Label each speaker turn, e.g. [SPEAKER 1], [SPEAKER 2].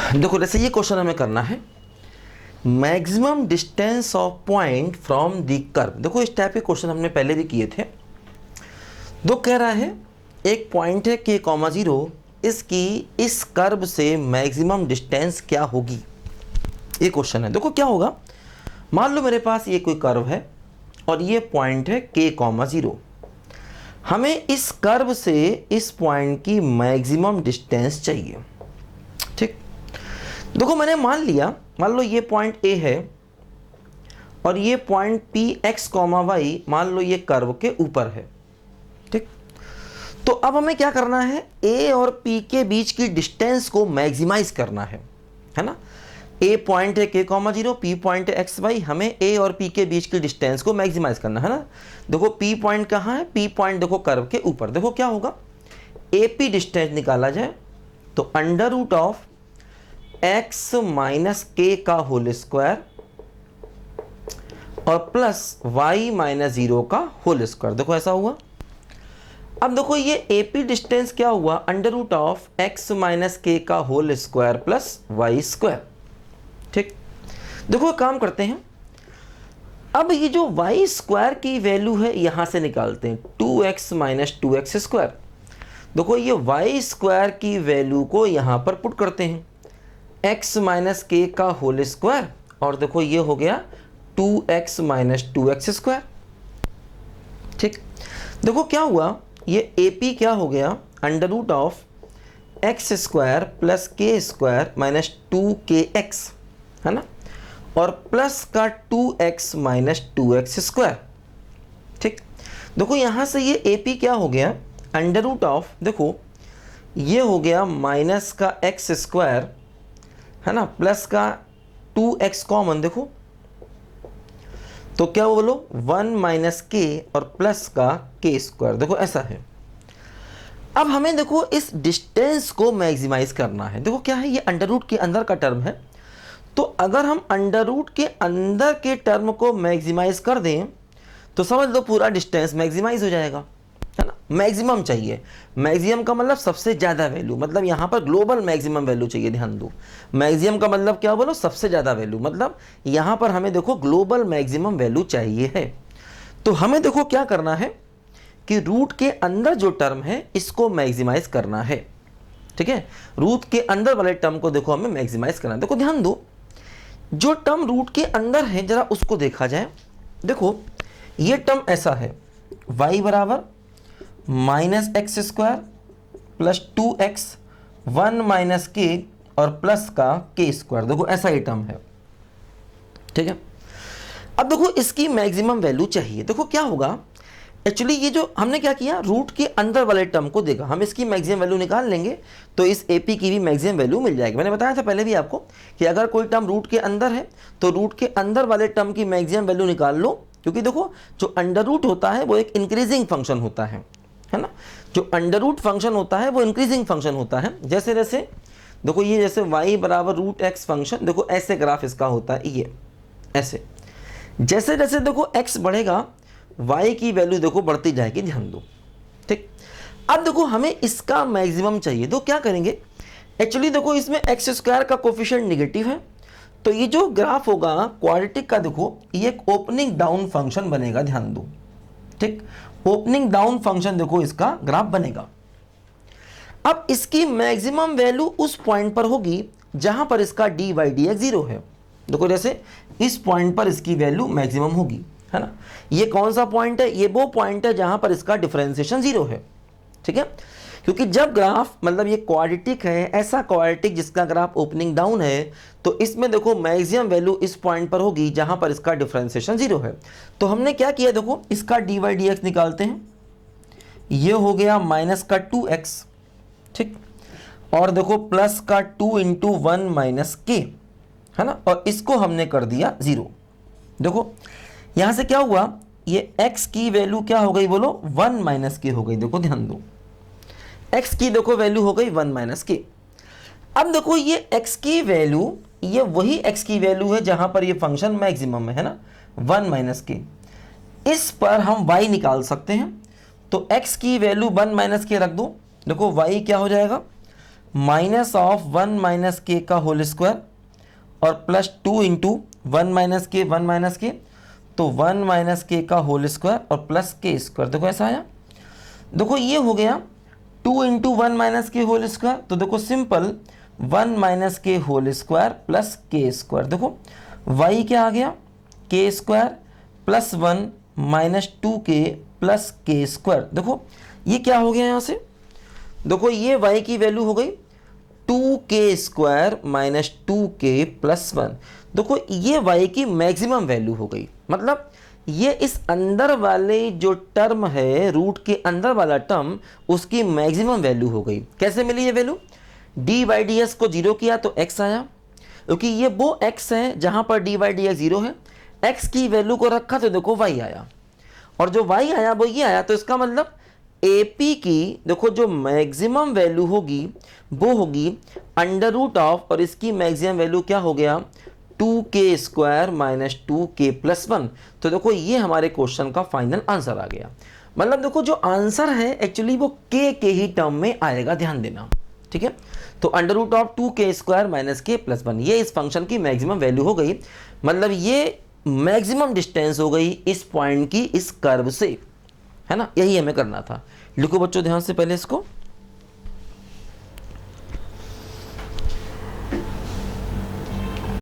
[SPEAKER 1] देखो जैसे ये क्वेश्चन हमें करना है, maximum distance of point from the curve. देखो इस टाइप के क्वेश्चन हमने पहले भी किए थे। तो कह रहा है एक पॉइंट है k, 0, इसकी इस कर्व से मैक्सिमम डिस्टेंस क्या होगी, ये क्वेश्चन है। देखो क्या होगा, मान लो मेरे पास ये कोई कर्व है और ये पॉइंट है k, 0। हमें इस कर्व से इस पॉइंट की मैक्सिमम डिस्टेंस चाहिए। ठीक, देखो मैंने मान लो ये पॉइंट A है और ये पॉइंट Px, y मान लो ये कर्व के ऊपर है। ठीक, तो अब हमें क्या करना है, A और P के बीच की डिस्टेंस को मैक्सिमाइज करना है ना। A पॉइंट है k, 0, P पॉइंट है x, y। हमें A और P के बीच की डिस्टेंस को मैक्सिमाइज करना है ना। देखो P पॉइंट कहाँ है, P पॉइंट देखो कर्व के ऊपर। देखो क्या होगा, AP डिस्टेंस निकाला जाए तो under root of x minus k का होल स्क्वायर और प्लस y माइनस 0 का होल स्क्वायर। देखो ऐसा हुआ। अब देखो ये AP डिस्टेंस क्या हुआ, under root of x minus k का whole square plus y square. ठीक, देखो काम करते हैं। अब ये जो y स्क्वायर की वैल्यू है यहां से निकालते हैं, 2x माइनस 2x स्क्वायर। देखो ये y स्क्वायर की वैल्यू को यहां पर पुट करते हैं, x माइनस के का होल स्क्वायर और देखो ये हो गया 2x माइनस 2x स्क्वायर। ठीक, देखो क्या हुआ, ये AP क्या हो गया, under root of x square plus k square minus 2kx है ना, और प्लस का 2x माइनस 2x स्क्वायर। ठीक, देखो यहां से ये AP क्या हो गया, अंडर रूट ऑफ, देखो ये हो गया माइनस का x स्क्वायर है ना, प्लस का 2x कॉमन, देखो तो क्या बोलो 1 माइनस के और प्लस का k स्क्वायर। देखो ऐसा है। अब हमें देखो इस डिस्टेंस को मैक्सिमाइज करना है। देखो क्या है, ये अंडर रूट के अंदर का टर्म है, तो अगर हम अंडर रूट के अंदर के टर्म को मैक्सिमाइज कर दें तो समझ लो पूरा डिस्टेंस मैक्सिमाइज हो जाएगा, है ना। मैक्सिमम चाहिए, मैक्सिमम का मतलब सबसे ज़्यादा वैल्यू, मतलब यहाँ पर ग्लोबल मैक्सिमम वैल्यू चाहिए, ध्यान दो। मैक्सिमम का मतलब क्या बोलो, सबसे ज़्यादा वैल्यू, मतलब यहाँ पर हमें देखो ग्लोबल मैक्सिमम वैल्यू चाहिए है। तो हमें देखो क्या करना है कि रूट के अंदर जो टर्म है इसको मैक्सिमाइज करना है। ठीक है, रूट के अंदर वाले टर्म को देखो हमें मैक्सिमाइज करना है। देखो ध्यान दो, जो टर्म रूट के अंदर है जरा उसको देखा जाए। देखो ये टर्म ऐसा है, y बराबर minus x square plus 2x 1 minus के और प्लस का k स्क्वायर। देखो ऐसा ही टर्म है। ठीक है, अब देखो इसकी मैक्सिमम वैल्यू चाहिए। देखो क्या होगा, एक्चुअली ये जो हमने क्या किया, रूट के अंदर वाले टर्म को देखा, हम इसकी मैक्सिमम वैल्यू निकाल लेंगे तो इस AP की भी मैक्सिमम वैल्यू मिल जाएगी। मैंने बताया था पहले भी आपको कि अगर कोई टर्म रूट के अंदर है तो रूट के अंदर वाले टर्म की मैक्सिमम वैल्यू निकाल लो, क्योंकि देखो जो अंडर रूट होता है वो एक इंक्रीजिंग फंक्शन होता है ना। जो अंडर रूट फंक्शन होता है वो इंक्रीजिंग फंक्शन होता है। जैसे जैसे देखो ये जैसे y बराबर रूट एक्स फंक्शन, देखो ऐसे ग्राफ इसका होता है, ये ऐसे। जैसे जैसे देखो x बढ़ेगा y की वैल्यू देखो बढ़ती जाएगी, ध्यान दो। ठीक, अब देखो हमें इसका मैक्सिमम चाहिए, तो क्या करेंगे, एक्चुअली देखो इसमें एक्स स्क्वायर का कोफिशिएंट निगेटिव है, तो ये जो ग्राफ होगा क्वाड्रेटिक का, देखो ये एक ओपनिंग डाउन फंक्शन बनेगा, ध्यान दो। ठीक, ओपनिंग डाउन फंक्शन देखो इसका ग्राफ बनेगा। अब इसकी मैक्सिमम वैल्यू उस पॉइंट पर होगी जहां पर इसका dy dx 0 है। देखो जैसे इस पॉइंट पर इसकी वैल्यू मैक्सिमम होगी, है ना। ये कौन सा पॉइंट है, ये वो पॉइंट है जहां पर इसका डिफरेंशिएशन 0 है। ठीक है, क्योंकि जब ग्राफ मतलब ये क्वाड्रेटिक है, ऐसा क्वाड्रेटिक जिसका ग्राफ ओपनिंग डाउन है, तो इसमें देखो मैक्सिमम वैल्यू इस पॉइंट पर होगी जहां पर इसका डिफरेंशिएशन 0 है। तो हमने क्या किया, देखो इसका dy dx निकालते हैं, ये हो गया माइनस का 2x, ठीक, और देखो प्लस का 2 इंटू 1 माइनस के, है ना, और इसको हमने कर दिया 0। देखो यहां से क्या हुआ, ये x की वैल्यू क्या हो गई बोलो, 1 माइनस के हो गई। देखो ध्यान दो, x की देखो वैल्यू हो गई 1 माइनस के। अब देखो ये x की वैल्यू, ये वही x की वैल्यू है जहां पर ये फंक्शन मैक्सिमम है ना, 1 माइनस के। इस पर हम y निकाल सकते हैं, तो x की वैल्यू 1 माइनस के रख दो। देखो y क्या हो जाएगा, माइनस ऑफ 1 माइनस के का होल स्क्वायर और प्लस 2 इंटू 1 माइनस के, तो 1 माइनस के का होल स्क्वायर और प्लस के स्क्वायर। देखो ऐसा आया। देखो ये हो गया 2 इंटू 1 माइनस के होल स्क्वायर, तो देखो सिंपल 1 माइनस के whole square plus k square. देखो y क्या आ गया, के square plus 1 minus 2k plus k square. देखो ये क्या हो गया यहाँ से, देखो ये y की वैल्यू हो गई 2k square minus 2k plus 1। देखो ये y की मैक्सिमम वैल्यू हो गई, मतलब ये इस अंदर वाले जो टर्म है, रूट के अंदर वाला टर्म, उसकी मैक्सिमम वैल्यू हो गई। कैसे मिली ये value, D by D S को जीरो किया तो x आया, क्योंकि ये वो x है जहां पर D by D x zero है। x की वैल्यू को रखा तो देखो y आया, और जो y आया वो ये आया, तो इसका मतलब AP की देखो जो मैक्सिमम वैल्यू होगी वो होगी अंडर रूट ऑफ, और इसकी मैक्सिमम वैल्यू क्या हो गया 2k square minus 2k plus 1। तो देखो ये हमारे क्वेश्चन का फाइनल आंसर आ गया। मतलब देखो जो आंसर है एक्चुअली वो k के ही टर्म में आएगा, ध्यान देना, ठीक है। तो under root of 2k square minus k plus 1 ये इस फंक्शन की मैक्सिमम वैल्यू हो गई, मतलब ये मैक्सिमम डिस्टेंस हो गई इस पॉइंट की इस कर्व से, है ना। यही हमें करना था। लिखो बच्चों ध्यान से पहले इसको।